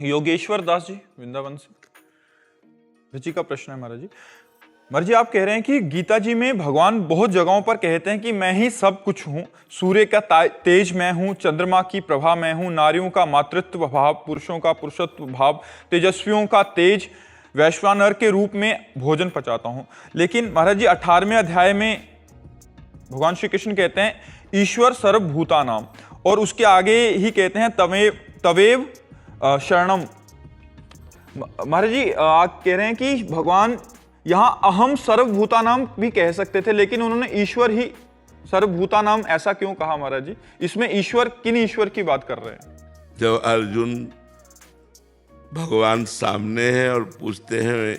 योगेश्वर दास जी वृंदावन से रुचि का प्रश्न है महाराज जी। महाराज जी आप कह रहे हैं कि गीता जी में भगवान बहुत जगहों पर कहते हैं कि मैं ही सब कुछ हूं, सूर्य का तेज मैं हूं, चंद्रमा की प्रभा मैं हूं, नारियों का मातृत्व भाव, पुरुषों का पुरुषत्व भाव, तेजस्वियों का तेज, वैश्वानर के रूप में भोजन पचाता हूं। लेकिन महाराज जी 18वें अध्याय में भगवान श्री कृष्ण कहते हैं ईश्वर सर्वभूतानाम, और उसके आगे ही कहते हैं तवेव शरणम। महाराज जी आप कह रहे हैं कि भगवान यहां अहम सर्वभूतानाम भी कह सकते थे, लेकिन उन्होंने ईश्वर ही सर्वभूतानाम ऐसा क्यों कहा महाराज जी? इसमें ईश्वर किन ईश्वर की बात कर रहे हैं? जब अर्जुन भगवान सामने हैं और पूछते हैं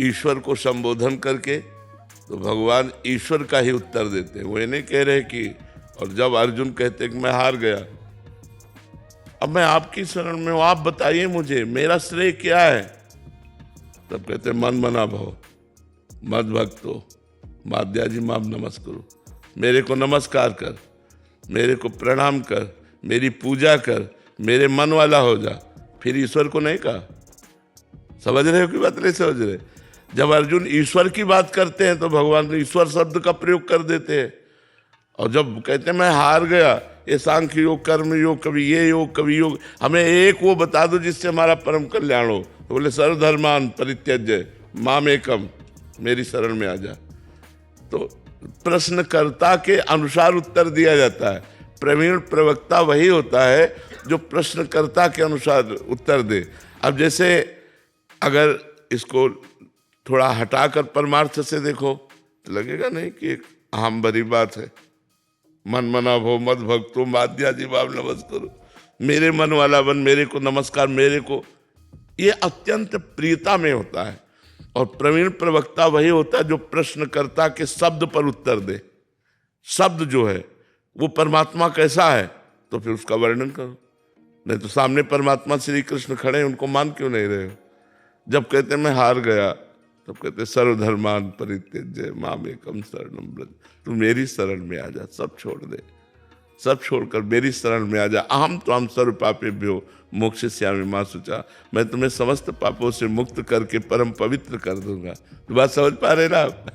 ईश्वर को संबोधन करके, तो भगवान ईश्वर का ही उत्तर देते हैं, वो ये नहीं कह रहे कि। और जब अर्जुन कहते कि मैं हार गया, अब मैं आपकी शरण में हूं, आप बताइए मुझे मेरा श्रेय क्या है। तब कहते मन मना भव मद भक्तो माध्या जी माम नमस्करो, मेरे को नमस्कार कर, मेरे को प्रणाम कर, मेरी पूजा कर, मेरे मन वाला हो जा। फिर ईश्वर को नहीं कहा। समझ रहे हो कि बात नहीं समझ रहे? जब अर्जुन ईश्वर की बात करते हैं तो भगवान ईश्वर शब्द का प्रयोग कर देते हैं, और जब कहते हैं मैं हार गया, ये सांख्य योग, कर्म योग, कभी ये योग कभी योग, हमें एक वो बता दो जिससे हमारा परम कल्याण हो। तो बोले सर्वधर्मान परित्यज्य माम एकम, मेरी शरण में आ जा। तो प्रश्नकर्ता के अनुसार उत्तर दिया जाता है। प्रवीण प्रवक्ता वही होता है जो प्रश्नकर्ता के अनुसार उत्तर दे। अब जैसे अगर इसको थोड़ा हटाकर परमार्थ से देखो तो लगेगा नहीं कि एक अहम भरी बात है। मन मना भो मद भक्तो माध्या जी बाब नमस्कार, मेरे मन वाला बन, मेरे को नमस्कार, मेरे को, ये अत्यंत प्रियता में होता है। और प्रवीण प्रवक्ता वही होता है जो प्रश्नकर्ता के शब्द पर उत्तर दे। शब्द जो है वो परमात्मा कैसा है तो फिर उसका वर्णन करो। नहीं तो सामने परमात्मा श्री कृष्ण खड़े हैं, उनको मान क्यों नहीं रहे हो? जब कहते मैं हार गया, तब कहते सर्वधर्मान परित्यज्य माम एकम शरणम व्रज, तू मेरी शरण में आ जा, सब छोड़ दे, सब छोड़कर मेरी शरण में आ जा। अहम त्वाम सर्व पापेभ्यो मोक्षयिष्यामि मा शुचा, मैं तुम्हें समस्त पापों से मुक्त करके परम पवित्र कर दूंगा। तो बात समझ पा रहे ना आप?